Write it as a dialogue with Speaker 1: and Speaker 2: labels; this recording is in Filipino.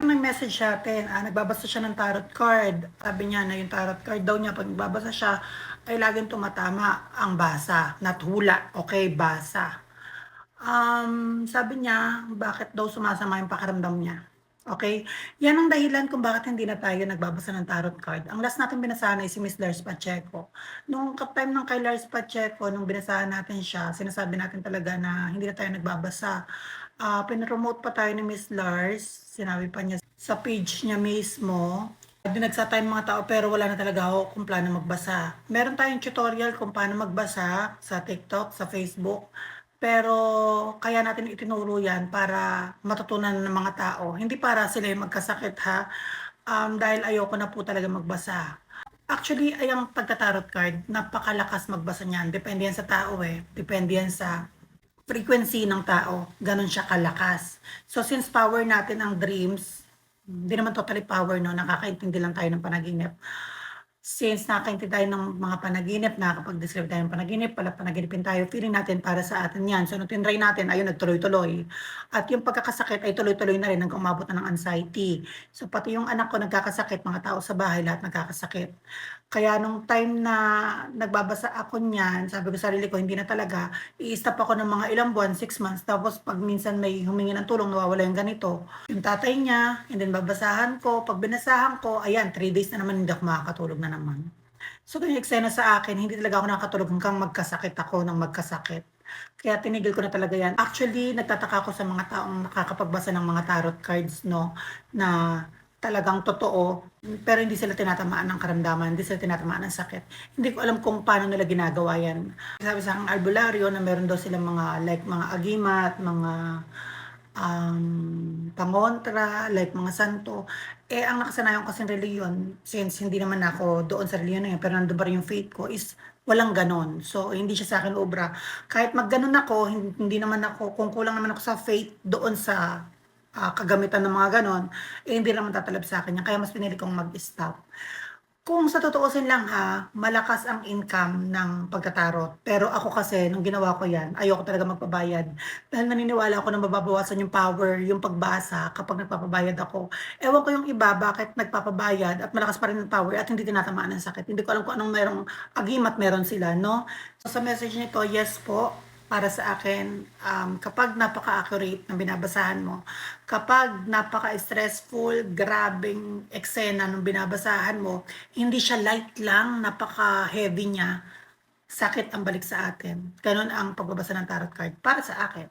Speaker 1: Nag-message sa atin, nagbabasa siya ng tarot card. Sabi niya na yung tarot card daw niya 'pag nagbabasa siya ay laging tumatama ang basa, not hula, okey, basa. Sabi niya bakit daw sumasama yung pakiramdam niya, okey? Yan ang dahilan kung bakit hindi na tayo nagbabasa ng tarot card. Ang last nating binasahan ay si Miss Lars Pacheco. Nung time ng kay Lars Pacheco, nung binasahan natin siya, sinasabi natin talaga na hindi na tayo nagbabasa. Pinromote pa tayo ni Miss Lars, sinabi pa niya sa page niya mismo, dinagsa tayong mga tao pero wala na talaga ako kung paano magbasa. Meron tayong tutorial kung paano magbasa sa TikTok, sa Facebook, pero kaya natin itinuro yan para matutunan ng mga tao, hindi para sila yung magkasakit ha, dahil ayoko na po talaga magbasa. Actually, ay ang pagta-tarot card, napakalakas magbasa niyan, depende yan sa tao depende yan sa frequency ng tao, gano'n siya kalakas. So since power natin ang dreams, hindi naman totally power 'no, nakakaintindi lang tayo ng panaginip. Since nakakaintindi tayo ng mga panaginip, nakakapag-describe tayo ng panaginip, panaginipin tayo, feeling natin para sa atin 'yan. So nung tinry natin, ayun nagtuloy-tuloy. At yung pagkakasakit ay tuloy-tuloy na rin hanggang umabot na ng anxiety. So pati yung anak ko nagkakasakit, mga tao sa bahay lahat nagkakasakit. Kaya nung time na nagbabasa ako niyan, sabi ko sa sarili ko, hindi na talaga, i-stop ako ng mga ilang buwan, 6 months, tapos 'pag minsan may humingi ng tulong, nawawala yung ganito. Yung tatay niya, and then babasahan ko, 'pag binasahan ko, ayan 3 days na naman hindi ako makakatulog na naman. So ganyung eksena sa akin, hindi talaga ako nakakatulog hanggang magkasakit ako ng magkasakit. Kaya tinigil ko na talaga yan. Actually, nagtataka ako sa mga taong nakakapagbasa ng mga tarot cards 'no, na talagang totoo, pero hindi sila tinatamaan ng karamdaman, hindi sila tinatamaan ng sakit. Hindi ko alam kung paano nila ginagawa yan. Sabi sa'king albularyo na meron daw silang mga like mga agimat, mga pangontra, like mga santo. Ang nakasanayan ko kasing reliyon, since hindi naman ako doon sa reliyon na yun, pero nandun pa rin yung faith ko, is walang ganon. So, hindi siya sa akin obra. Kahit magganon ako, hindi naman ako, kung kulang naman ako sa faith doon sa kagamitan ng mga ganon, hindi naman tatalab sa akin yan. Kaya mas pinili kong mag-stop. Kung sa tutuusin lang ha, malakas ang income ng pagtatarot. Pero ako kasi nung ginawa ko 'yan, ayoko talaga magpabayad. Dahil naniniwala ako na mababawasan yung power, yung pagbasa kapag nagpapabayad ako. Ewan ko yung iba bakit nagpapabayad at malakas pa rin ang power at hindi tinatamaan ng sakit. Hindi ko alam kung anong merong agimat meron sila 'no. So sa message nito, yes po, para sa akin, kapag napaka-accurate ng binabasahan mo, kapag napaka-stressful, grabeng eksena ng binabasahan mo, hindi siya light lang, napaka-heavy niya, sakit ang balik sa atin. Gano'n ang pagbabasa ng tarot card para sa akin.